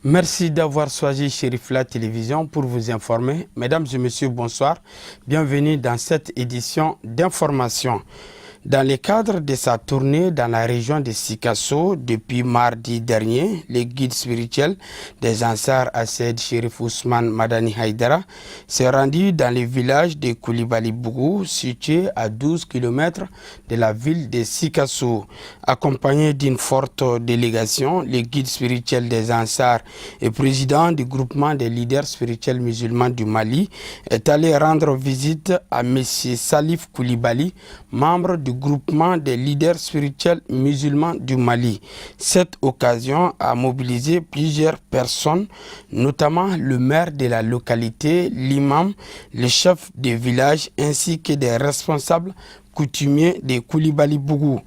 Merci d'avoir choisi Chérifla Télévision pour vous informer. Mesdames et messieurs, bonsoir. Bienvenue dans cette édition d'information. Dans le cadre de sa tournée dans la région de Sikasso, depuis mardi dernier, le guide spirituel des Ansar Assed Chérif Ousmane Madani Haïdara s'est rendu dans le village de Koulibaly-Bougou, situé à 12 km de la ville de Sikasso. Accompagné d'une forte délégation, le guide spirituel des Ansar et président du groupement des leaders spirituels musulmans du Mali est allé rendre visite à M. Salif Koulibaly, membre du groupement des leaders spirituels musulmans du Mali. Cette occasion a mobilisé plusieurs personnes, notamment le maire de la localité, l'imam, le chef de village ainsi que des responsables coutumier de Koulibaly-Bougou.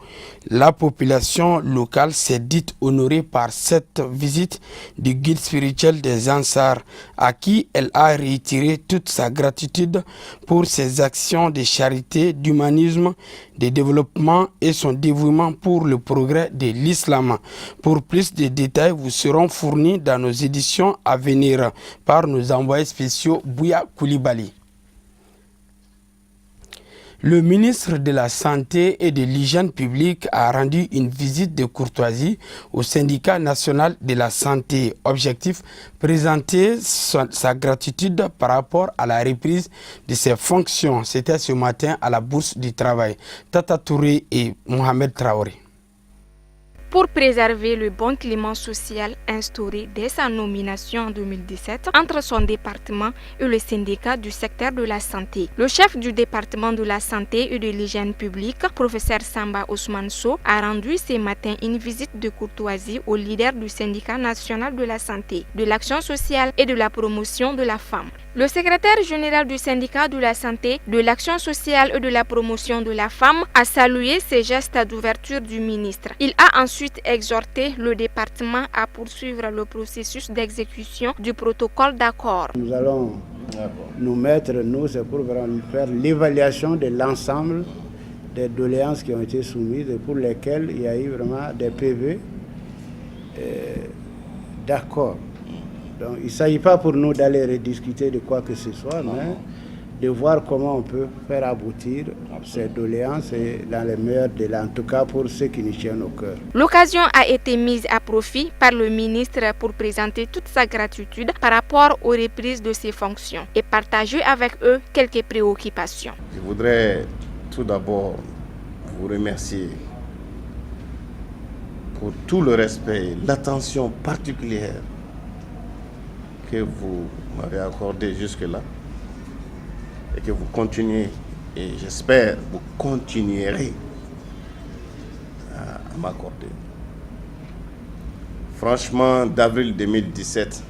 La population locale s'est dite honorée par cette visite du guide spirituel des Ansar, à qui elle a réitéré toute sa gratitude pour ses actions de charité, d'humanisme, de développement et son dévouement pour le progrès de l'islam. Pour plus de détails, vous seront fournis dans nos éditions à venir par nos envoyés spéciaux Bouya Koulibaly. Le ministre de la Santé et de l'Hygiène publique a rendu une visite de courtoisie au syndicat national de la santé. Objectif, présenter sa gratitude par rapport à la reprise de ses fonctions. C'était ce matin à la Bourse du Travail. Tata Touré et Mohamed Traoré. Pour préserver le bon climat social instauré dès sa nomination en 2017 entre son département et le syndicat du secteur de la santé. Le chef du département de la santé et de l'hygiène publique, professeur Samba Ousmane Sow, a rendu ce matin une visite de courtoisie au leader du syndicat national de la santé, de l'action sociale et de la promotion de la femme. Le secrétaire général du syndicat de la santé, de l'action sociale et de la promotion de la femme a salué ces gestes d'ouverture du ministre. Il a ensuite exhorté le département à poursuivre le processus d'exécution du protocole d'accord. Nous allons nous mettre, c'est pour faire l'évaluation de l'ensemble des doléances qui ont été soumises et pour lesquelles il y a eu vraiment des PV d'accord. Donc, il ne s'agit pas pour nous d'aller rediscuter de quoi que ce soit, mais de voir comment on peut faire aboutir ces doléances et dans les meilleurs délais, en tout cas pour ceux qui nous tiennent au cœur. L'occasion a été mise à profit par le ministre pour présenter toute sa gratitude par rapport aux reprises de ses fonctions et partager avec eux quelques préoccupations. Je voudrais tout d'abord vous remercier pour tout le respect et l'attention particulière que vous m'avez accordé jusque-là et que vous continuez, et j'espère vous continuerez à m'accorder. Franchement, d'avril 2017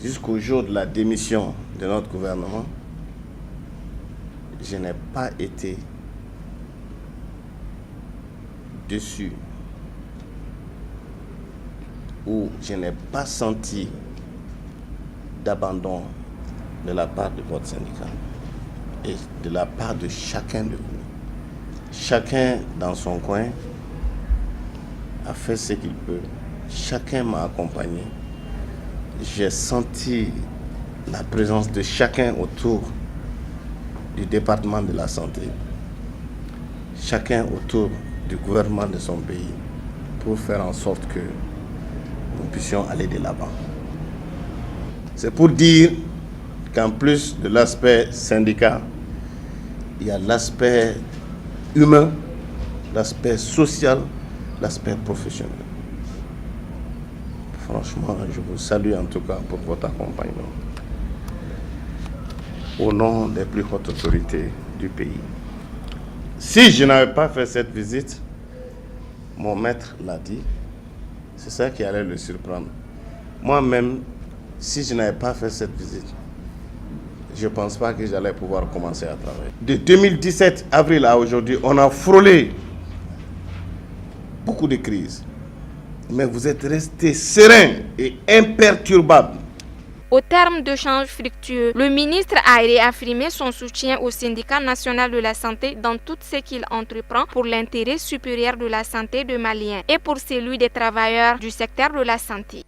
jusqu'au jour de la démission de notre gouvernement, je n'ai pas été déçu où je n'ai pas senti d'abandon de la part de votre syndicat et de la part de chacun de vous. Chacun dans son coin a fait ce qu'il peut. Chacun m'a accompagné. J'ai senti la présence de chacun autour du département de la santé. Chacun autour du gouvernement de son pays pour faire en sorte que nous puissions aller de l'avant. C'est pour dire qu'en plus de l'aspect syndical, il y a l'aspect humain, l'aspect social, l'aspect professionnel. Franchement, je vous salue en tout cas pour votre accompagnement. Au nom des plus hautes autorités du pays. Si je n'avais pas fait cette visite, mon maître l'a dit, c'est ça qui allait le surprendre. Moi-même, si je n'avais pas fait cette visite, je ne pense pas que j'allais pouvoir commencer à travailler. De 2017 avril à aujourd'hui, on a frôlé beaucoup de crises. Mais vous êtes resté serein et imperturbable. Au terme d'échanges fructueux, le ministre a réaffirmé son soutien au syndicat national de la santé dans tout ce qu'il entreprend pour l'intérêt supérieur de la santé des Maliens et pour celui des travailleurs du secteur de la santé.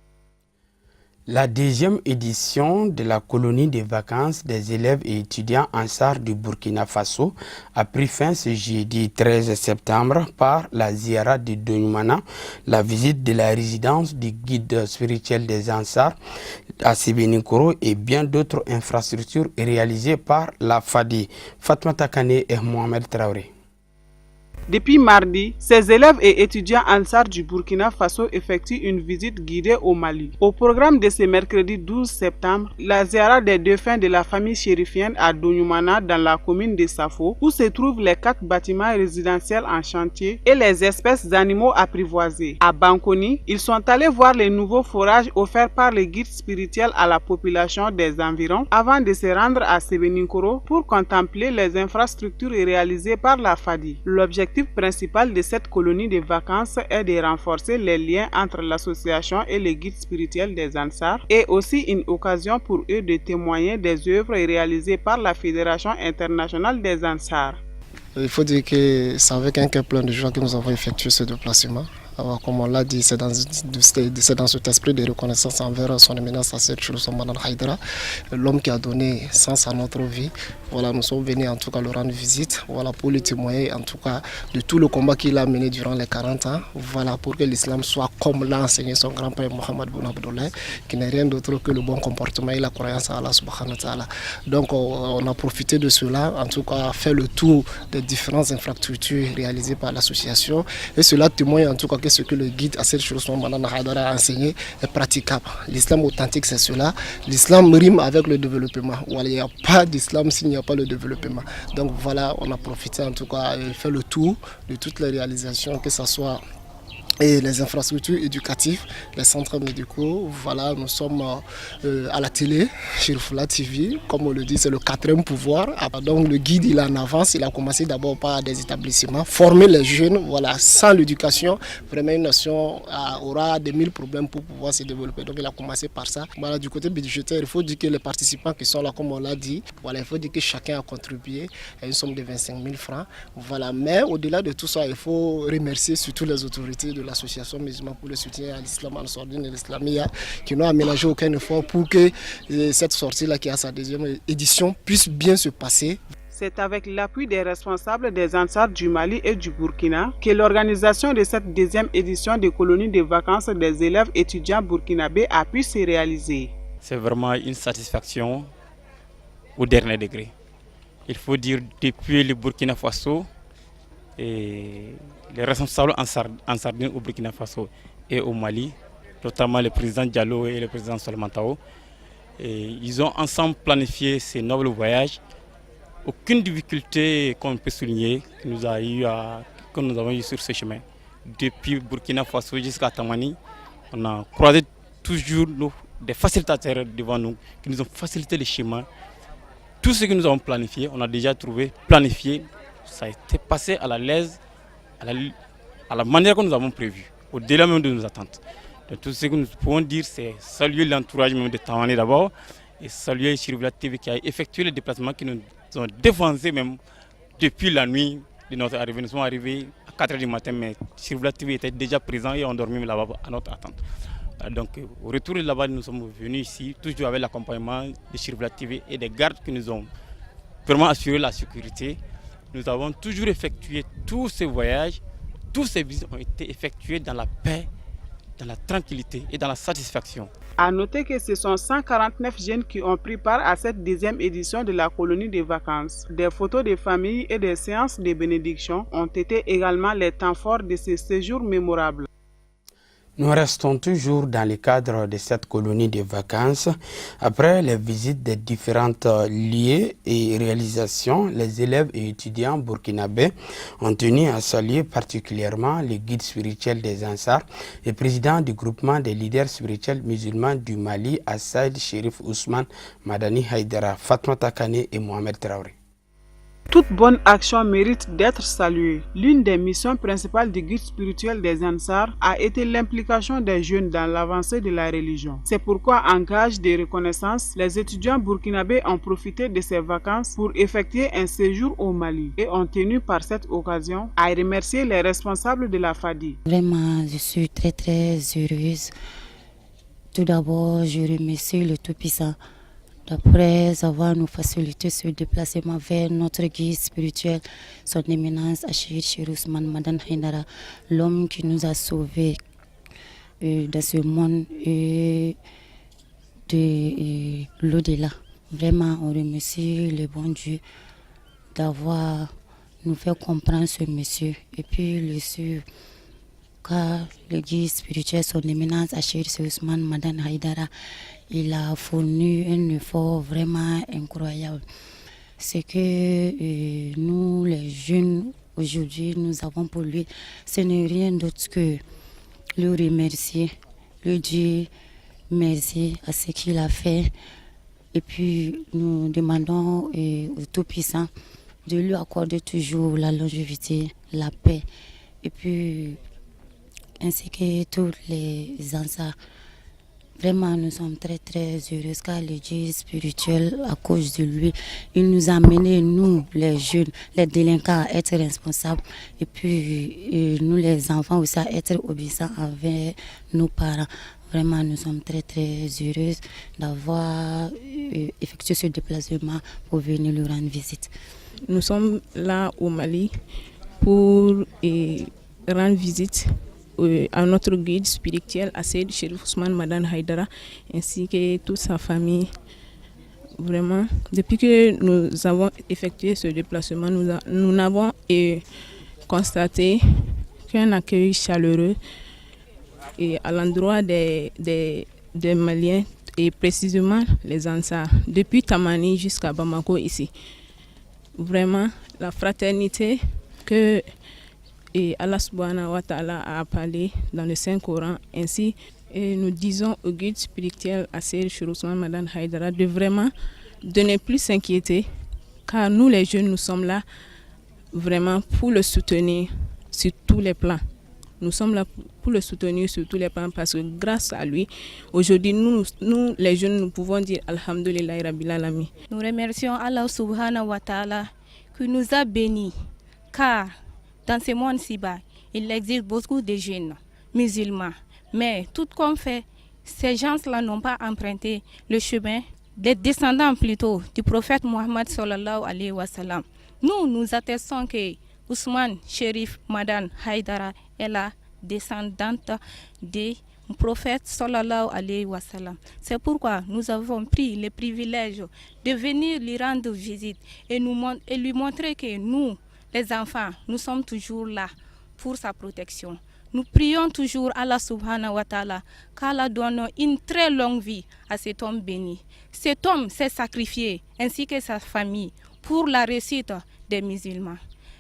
La deuxième édition de la colonie de vacances des élèves et étudiants Ansar du Burkina Faso a pris fin ce jeudi 13 septembre par la Ziara de Donyumana, la visite de la résidence du guide spirituel des Ansar à Sebeninkoro et bien d'autres infrastructures réalisées par la FADI. Fatma Takane et Mohamed Traoré. Depuis mardi, ces élèves et étudiants Ansar du Burkina Faso effectuent une visite guidée au Mali. Au programme de ce mercredi 12 septembre, la ziara des défunts de la famille chérifienne à Donyumana dans la commune de Safo, où se trouvent les 4 bâtiments résidentiels en chantier et les espèces d'animaux apprivoisés. À Bankoni, ils sont allés voir les nouveaux forages offerts par les guides spirituels à la population des environs avant de se rendre à Sebeninkoro pour contempler les infrastructures réalisées par la FADI. L'objectif principal de cette colonie de vacances est de renforcer les liens entre l'association et les guides spirituels des Ansar et aussi une occasion pour eux de témoigner des œuvres réalisées par la Fédération internationale des Ansar. Il faut dire que c'est avec un cœur plein de joie que nous avons effectué ce déplacement. Alors, comme on l'a dit, c'est dans cet esprit de reconnaissance envers son éminence Assed Choulo-Soumaïla Haïdara, l'homme qui a donné sens à notre vie. Voilà, nous sommes venus en tout cas le rendre visite, voilà, pour lui témoigner en tout cas de tout le combat qu'il a mené durant les 40 ans, voilà, pour que l'islam soit comme l'a enseigné son grand-père Mohamed Boun Abdallah, qui n'est rien d'autre que le bon comportement et la croyance à Allah subhanahu wa ta'ala. Donc on a profité de cela, en tout cas fait le tour des différentes infrastructures réalisées par l'association, et cela témoigne en tout cas que ce que le guide Assed Choulo-Soumaïla Haïdara a enseigné est praticable. L'islam authentique, c'est cela. L'islam rime avec le développement. Voilà, il n'y a pas d'islam s'il n'y a pas le développement. Donc voilà, on a profité en tout cas et fait le tour de toutes les réalisations, que ce soit et les infrastructures éducatives, les centres médicaux. Voilà, nous sommes à la télé, chez Fula TV, comme on le dit, c'est le 4e pouvoir. Donc le guide, il est en avance, il a commencé d'abord par des établissements, former les jeunes. Voilà, sans l'éducation, vraiment une nation aura des 1000 problèmes pour pouvoir se développer. Donc il a commencé par ça. Voilà, du côté budgétaire, il faut dire que les participants qui sont là, comme on l'a dit, voilà, il faut dire que chacun a contribué à une somme de 25 000 francs. Voilà, mais au-delà de tout ça, il faut remercier surtout les autorités de l'association musulmane pour le soutien à l'islam, Ansardine et l'Islamia, qui n'ont aménagé aucun effort pour que cette sortie-là, qui a sa 2e édition, puisse bien se passer. C'est avec l'appui des responsables des Ansar du Mali et du Burkina que l'organisation de cette 2e édition des colonies de vacances des élèves étudiants burkinabés a pu se réaliser. C'est vraiment une satisfaction au dernier degré. Il faut dire, depuis le Burkina Faso, et les responsables Ansardine au Burkina Faso et au Mali, notamment le président Diallo et le président Solomantao, ils ont ensemble planifié ces nobles voyages. Aucune difficulté qu'on peut souligner que nous avons eu sur ce chemin. Depuis Burkina Faso jusqu'à Tamani, on a croisé toujours des facilitateurs devant nous qui nous ont facilité le chemin. Tout ce que nous avons planifié, on a déjà trouvé planifié. Ça a été passé à la l'aise, à la manière que nous avons prévu, au-delà même de nos attentes. Donc, tout ce que nous pouvons dire, c'est saluer l'entourage même de Tamani d'abord et saluer Chirivla TV qui a effectué le déplacement qui nous ont défoncé même depuis la nuit de notre arrivée. Nous sommes arrivés à 4h du matin, mais Chirivla TV était déjà présent et on dormait là-bas à notre attente. Donc au retour de là-bas, nous sommes venus ici, toujours avec l'accompagnement de Chirivla TV et des gardes qui nous ont vraiment assuré la sécurité. Nous avons toujours effectué tous ces voyages, tous ces visites ont été effectués dans la paix, dans la tranquillité et dans la satisfaction. A noter que ce sont 149 jeunes qui ont pris part à cette 2e édition de la colonie de vacances. Des photos de famille et des séances de bénédiction ont été également les temps forts de ce séjour mémorable. Nous restons toujours dans le cadre de cette colonie de vacances. Après les visites des différentes lieux et réalisations, les élèves et étudiants burkinabés ont tenu à saluer particulièrement le guide spirituel des Ansar et président du groupement des leaders spirituels musulmans du Mali, Assaïd Chérif Ousmane Madani Haïdara, Fatma Takane et Mohamed Traoré. Toute bonne action mérite d'être saluée. L'une des missions principales du guide spirituel des Ansar a été l'implication des jeunes dans l'avancée de la religion. C'est pourquoi, en gage de reconnaissance, les étudiants burkinabés ont profité de ces vacances pour effectuer un séjour au Mali et ont tenu par cette occasion à remercier les responsables de la FADI. Vraiment, je suis très heureuse Tout d'abord, je remercie le Tout-Puissant d'après avoir nous facilité ce déplacement vers notre guide spirituel, son éminence Achir Cheikh Ousmane Madan Haidara, l'homme qui nous a sauvés dans ce monde et de l'au-delà. Vraiment, on remercie le bon Dieu d'avoir nous fait comprendre ce monsieur et puis le suivre. Car le guide spirituel, son éminence Achir Cheikh Ousmane Madan Haidara, il a fourni un effort vraiment incroyable. C'est que nous, les jeunes, aujourd'hui, nous avons pour lui, ce n'est rien d'autre que le remercier, lui dire merci à ce qu'il a fait. Et puis, nous demandons au Tout-Puissant de lui accorder toujours la longévité, la paix. Et puis, ainsi que tous les Ansars. Vraiment, nous sommes très très heureux car le Dieu spirituel, à cause de lui, il nous a amené, nous les jeunes, les délinquants, à être responsables et puis nous les enfants aussi à être obéissants envers nos parents. Vraiment, nous sommes très très heureux d'avoir effectué ce déplacement pour venir lui rendre visite. Nous sommes là au Mali pour rendre visite à notre guide spirituel, Achir Cheikh Ousmane Madan Haidara, ainsi que toute sa famille. Vraiment, depuis que nous avons effectué ce déplacement, nous n'avons constaté qu'un accueil chaleureux et à l'endroit des Maliens et précisément les Ansars, depuis Tamani jusqu'à Bamako ici. Vraiment, la fraternité que Allah subhanahu wa ta'ala a parlé dans le Saint-Coran, ainsi et nous disons au guide spirituel Achir Cheikh Ousmane Madan Haidara de vraiment de ne plus s'inquiéter, car nous les jeunes, nous sommes là vraiment pour le soutenir sur tous les plans. Nous sommes là pour le soutenir sur tous les plans parce que grâce à lui, aujourd'hui, nous les jeunes, nous pouvons dire Alhamdulillah Rabbil Alamin. Nous remercions Allah subhanahu wa ta'ala qui nous a bénis, car dans ce monde ci-bas, il existe beaucoup de jeunes musulmans. Mais tout comme fait, ces gens-là n'ont pas emprunté le chemin des descendants plutôt du prophète Mohammed sallallahu alayhi wa sallam. Nous attestons que Ousmane Chérif Madan Haidara est la descendante du prophète sallallahu alayhi wa sallam. C'est pourquoi nous avons pris le privilège de venir lui rendre visite et lui montrer que nous, les enfants, nous sommes toujours là pour sa protection. Nous prions toujours Allah subhanahu wa ta'ala qu'Allah donne une très longue vie à cet homme béni. Cet homme s'est sacrifié ainsi que sa famille pour la réussite des musulmans.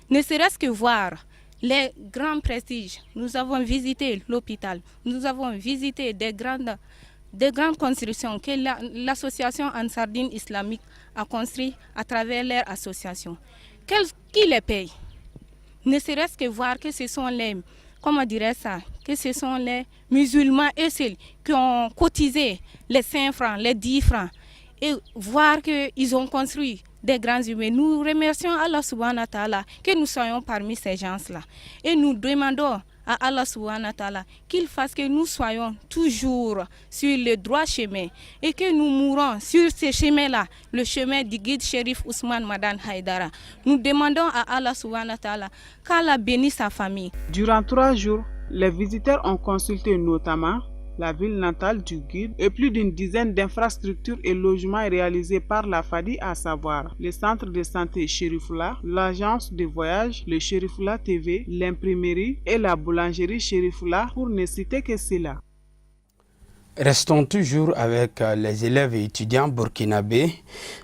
Ne serait-ce que voir les grands prestiges. Nous avons visité l'hôpital, nous avons visité des grandes constructions que l'association Ansardine islamique a construites à travers leur association. Qui les paye? Ne serait-ce que voir que ce sont que ce sont les musulmans et ceux qui ont cotisé les 5 francs, les 10 francs et voir qu'ils ont construit des grands humains. Nous remercions Allah subhanahu wa ta'ala que nous soyons parmi ces gens-là et nous demandons à Allah subhanahu wa ta'ala qu'il fasse que nous soyons toujours sur le droit chemin et que nous mourons sur ce chemin-là, le chemin du guide Chérif Ousmane Madan Haidara. Nous demandons à Allah subhanahu wa ta'ala qu'Allah bénisse sa famille. Durant 3 jours, les visiteurs ont consulté notamment la ville natale du guide et plus d'une dizaine d'infrastructures et logements réalisés par la FADI, à savoir le centre de santé Chérifoula, l'agence de voyage, le Chérifoula TV, l'imprimerie et la boulangerie Chérifoula, pour ne citer que cela. Restons toujours avec les élèves et étudiants burkinabés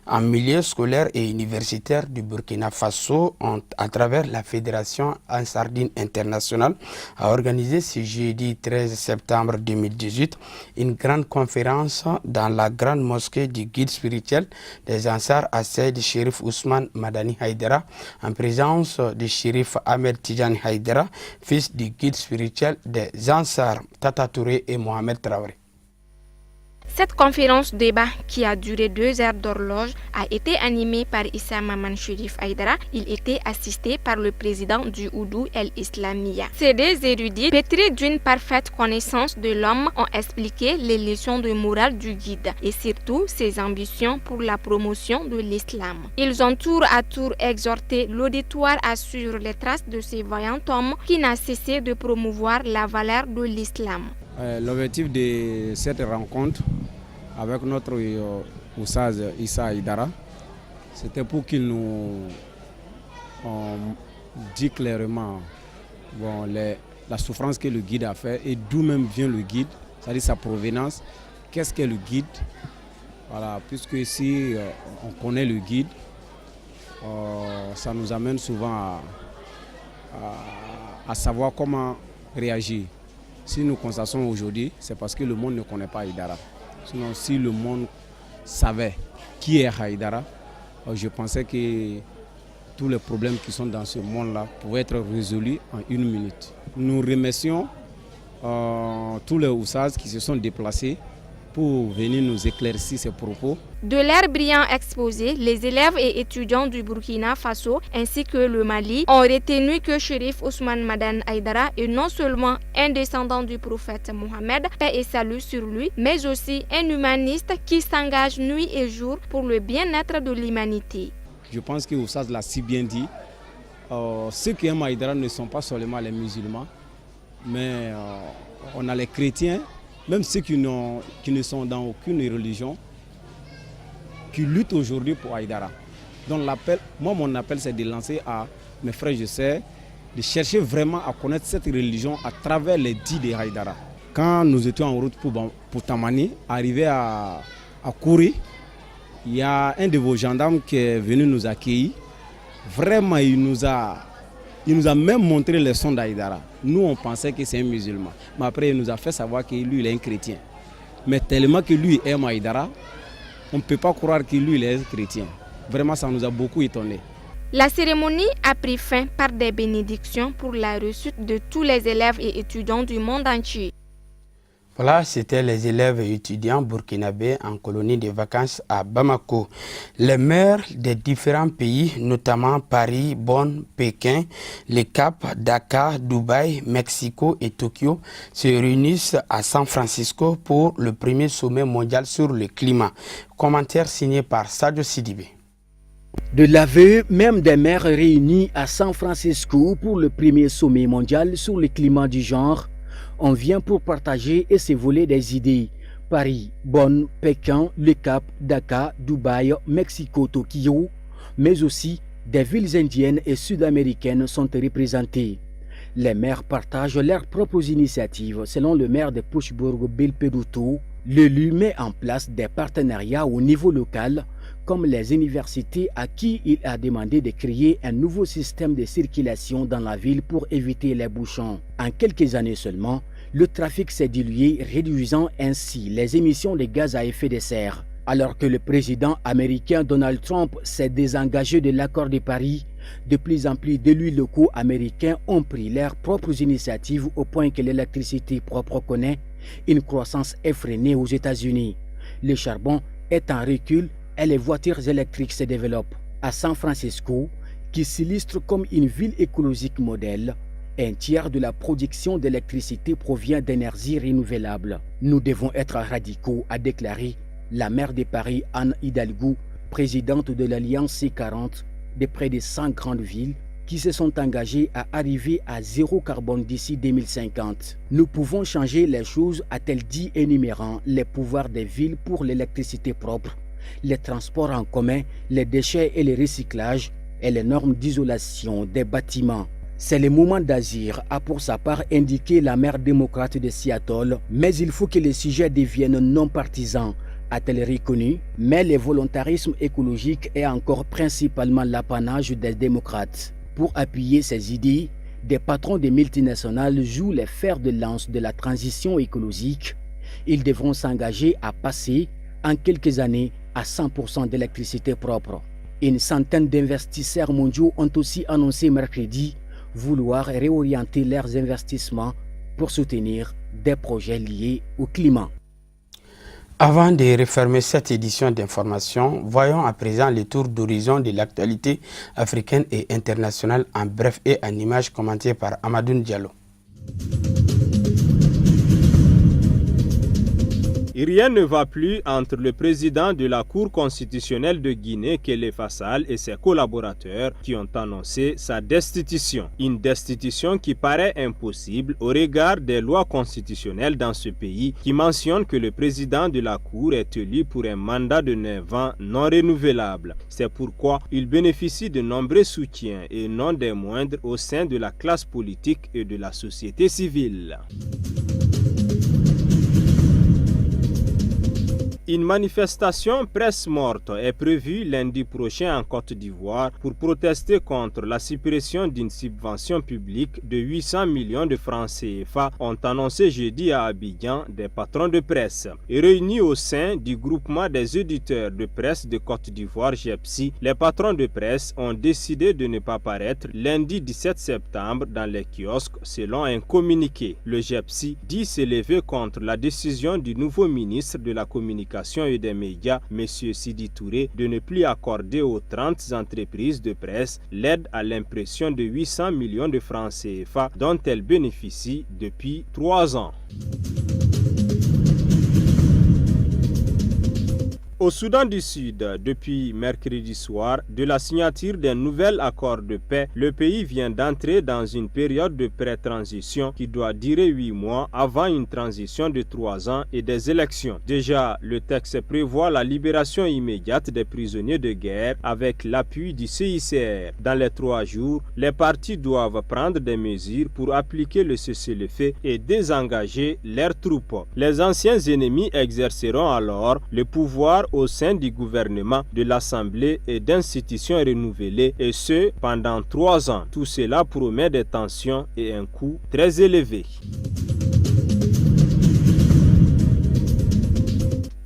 en milieu scolaire et universitaire du Burkina Faso à travers la Fédération Ansardine Internationale a organisé ce jeudi 13 septembre 2018 une grande conférence dans la grande mosquée du guide spirituel des Ansars à Seyd Chérif Ousmane Madani Haidara en présence du Chérif Ahmed Tidjani Haidara, fils du guide spirituel des Ansars Tata Touré et Mohamed Traoré. Cette conférence débat qui a duré 2 heures d'horloge a été animée par Issa Maman Chérif Haïdara. Il était assisté par le président du Oudou El Islamia. Ces 2 érudits, pétris d'une parfaite connaissance de l'homme, ont expliqué les leçons de morale du guide et surtout ses ambitions pour la promotion de l'islam. Ils ont tour à tour exhorté l'auditoire à suivre les traces de ce vaillant homme qui n'a cessé de promouvoir la valeur de l'islam. L'objectif de cette rencontre avec notre Oussaz Issa Haïdara, c'était pour qu'il nous dise clairement la souffrance que le guide a fait et d'où même vient le guide, c'est-à-dire sa provenance, qu'est-ce qu'est le guide. Voilà, puisque si on connaît le guide, ça nous amène souvent à savoir comment réagir. Si nous constatons aujourd'hui, c'est parce que le monde ne connaît pas Haïdara. Sinon, si le monde savait qui est Haïdara, je pensais que tous les problèmes qui sont dans ce monde-là pouvaient être résolus en 1 minute. Nous remercions tous les Oussaz qui se sont déplacés pour venir nous éclaircir ces propos. De l'air brillant exposé, les élèves et étudiants du Burkina Faso ainsi que le Mali ont retenu que Chérif Ousmane Madan Haïdara est non seulement un descendant du prophète Mohammed, paix et salut sur lui, mais aussi un humaniste qui s'engage nuit et jour pour le bien-être de l'humanité. Je pense que Oussaz l'a si bien dit. Ceux qui aiment Haïdara ne sont pas seulement les musulmans, mais on a les chrétiens, même ceux qui ne sont dans aucune religion, qui luttent aujourd'hui pour Haïdara. Donc mon appel c'est de lancer à mes frères et sœurs, de chercher vraiment à connaître cette religion à travers les dits de Haïdara. Quand nous étions en route pour Tamani, arrivé à Kouri, il y a un de vos gendarmes qui est venu nous accueillir. Vraiment, il nous a même montré les sons d'Haïdara. Nous, on pensait que c'est un musulman. Mais après, il nous a fait savoir que lui, il est un chrétien. Mais tellement que lui aime Haïdara, on ne peut pas croire que lui, il est un chrétien. Vraiment, ça nous a beaucoup étonnés. La cérémonie a pris fin par des bénédictions pour la réussite de tous les élèves et étudiants du monde entier. Voilà, c'était les élèves et étudiants burkinabés en colonie de vacances à Bamako. Les maires des différents pays, notamment Paris, Bonn, Pékin, le Cap, Dakar, Dubaï, Mexico et Tokyo, se réunissent à San Francisco pour le premier sommet mondial sur le climat. Commentaire signé par Sadio Sidibé. De l'aveu même des maires réunis à San Francisco pour le premier sommet mondial sur le climat du genre, on vient pour partager et se voler des idées. Paris, Bonn, Pékin, Le Cap, Dakar, Dubaï, Mexico, Tokyo, mais aussi des villes indiennes et sud-américaines sont représentées. Les maires partagent leurs propres initiatives. Selon le maire de Pushburg, Bill Peduto, l'élu met en place des partenariats au niveau local, comme les universités à qui il a demandé de créer un nouveau système de circulation dans la ville pour éviter les bouchons. En quelques années seulement, le trafic s'est dilué, réduisant ainsi les émissions de gaz à effet de serre. Alors que le président américain Donald Trump s'est désengagé de l'accord de Paris, de plus en plus d'élus locaux américains ont pris leurs propres initiatives au point que l'électricité propre connaît une croissance effrénée aux États-Unis. Le charbon est en recul et les voitures électriques se développent. À San Francisco, qui s'illustre comme une ville écologique modèle, un tiers de la production d'électricité provient d'énergies renouvelables. Nous devons être radicaux, a déclaré la maire de Paris, Anne Hidalgo, présidente de l'Alliance C40 de près de 100 grandes villes qui se sont engagées à arriver à zéro carbone d'ici 2050. Nous pouvons changer les choses, a-t-elle dit, énumérant les pouvoirs des villes pour l'électricité propre, les transports en commun, les déchets et le recyclage et les normes d'isolation des bâtiments. C'est le moment d'agir, a pour sa part indiqué la maire démocrate de Seattle, mais il faut que les sujets deviennent non partisans, a-t-elle reconnu, mais le volontarisme écologique est encore principalement l'apanage des démocrates. Pour appuyer ces idées, des patrons de multinationales jouent les fers de lance de la transition écologique. Ils devront s'engager à passer, en quelques années, à 100% d'électricité propre. Une centaine d'investisseurs mondiaux ont aussi annoncé mercredi vouloir réorienter leurs investissements pour soutenir des projets liés au climat. Avant de refermer cette édition d'information, voyons à présent le tour d'horizon de l'actualité africaine et internationale en bref et en images commentées par Amadoune Diallo. Rien ne va plus entre le président de la Cour constitutionnelle de Guinée, Kélé Fassal, et ses collaborateurs qui ont annoncé sa destitution. Une destitution qui paraît impossible au regard des lois constitutionnelles dans ce pays qui mentionnent que le président de la Cour est élu pour un mandat de 9 ans non renouvelable. C'est pourquoi il bénéficie de nombreux soutiens et non des moindres au sein de la classe politique et de la société civile. Une manifestation presse morte est prévue lundi prochain en Côte d'Ivoire pour protester contre la suppression d'une subvention publique de 800 millions de francs CFA, ont annoncé jeudi à Abidjan des patrons de presse. Réunis au sein du groupement des éditeurs de presse de Côte d'Ivoire, GEPSI, les patrons de presse ont décidé de ne pas paraître lundi 17 septembre dans les kiosques selon un communiqué. Le GEPSI dit s'élever contre la décision du nouveau ministre de la Communication et des médias, M. Sidi Touré, de ne plus accorder aux 30 entreprises de presse l'aide à l'impression de 800 millions de francs CFA dont elles bénéficient depuis 3 ans. Au Soudan du Sud, depuis mercredi soir, de la signature d'un nouvel accord de paix, le pays vient d'entrer dans une période de pré-transition qui doit durer 8 mois avant une transition de 3 ans et des élections. Déjà, le texte prévoit la libération immédiate des prisonniers de guerre avec l'appui du CICR. Dans les 3 jours, les partis doivent prendre des mesures pour appliquer le cessez-le-feu et désengager leurs troupes. Les anciens ennemis exerceront alors le pouvoir au sein du gouvernement, de l'Assemblée et d'institutions renouvelées, et ce pendant 3 ans. Tout cela promet des tensions et un coût très élevé.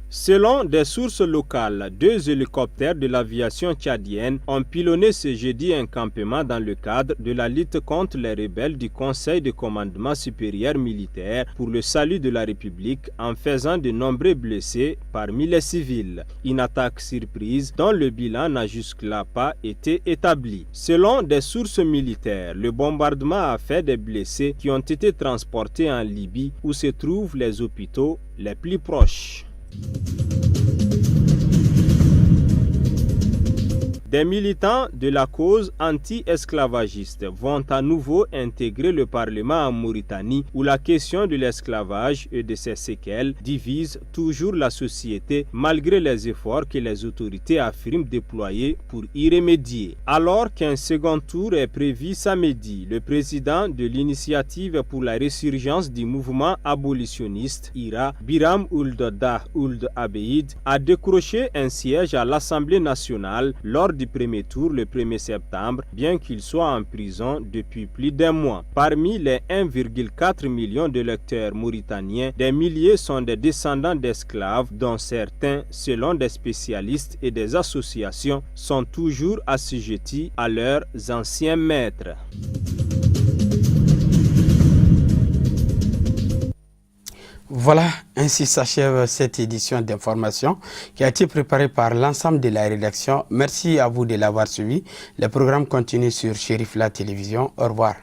Selon des sources locales, 2 hélicoptères de l'aviation tchadienne ont pilonné ce jeudi un campement dans le cadre de la lutte contre les rebelles du Conseil de commandement supérieur militaire pour le salut de la République en faisant de nombreux blessés parmi les civils. Une attaque surprise dont le bilan n'a jusque-là pas été établi. Selon des sources militaires, le bombardement a fait des blessés qui ont été transportés en Libye où se trouvent les hôpitaux les plus proches. Des militants de la cause anti-esclavagiste vont à nouveau intégrer le Parlement en Mauritanie où la question de l'esclavage et de ses séquelles divise toujours la société malgré les efforts que les autorités affirment déployer pour y remédier. Alors qu'un second tour est prévu samedi, le président de l'initiative pour la résurgence du mouvement abolitionniste IRA, Biram Ould Dah Ould Abeid, a décroché un siège à l'Assemblée nationale lors du premier tour le 1er septembre, bien qu'il soit en prison depuis plus d'1 mois. Parmi les 1,4 million d'électeurs mauritaniens, des milliers sont des descendants d'esclaves, dont certains, selon des spécialistes et des associations, sont toujours assujettis à leurs anciens maîtres. Voilà, ainsi s'achève cette édition d'information qui a été préparée par l'ensemble de la rédaction. Merci à vous de l'avoir suivi. Le programme continue sur Chérif La Télévision. Au revoir.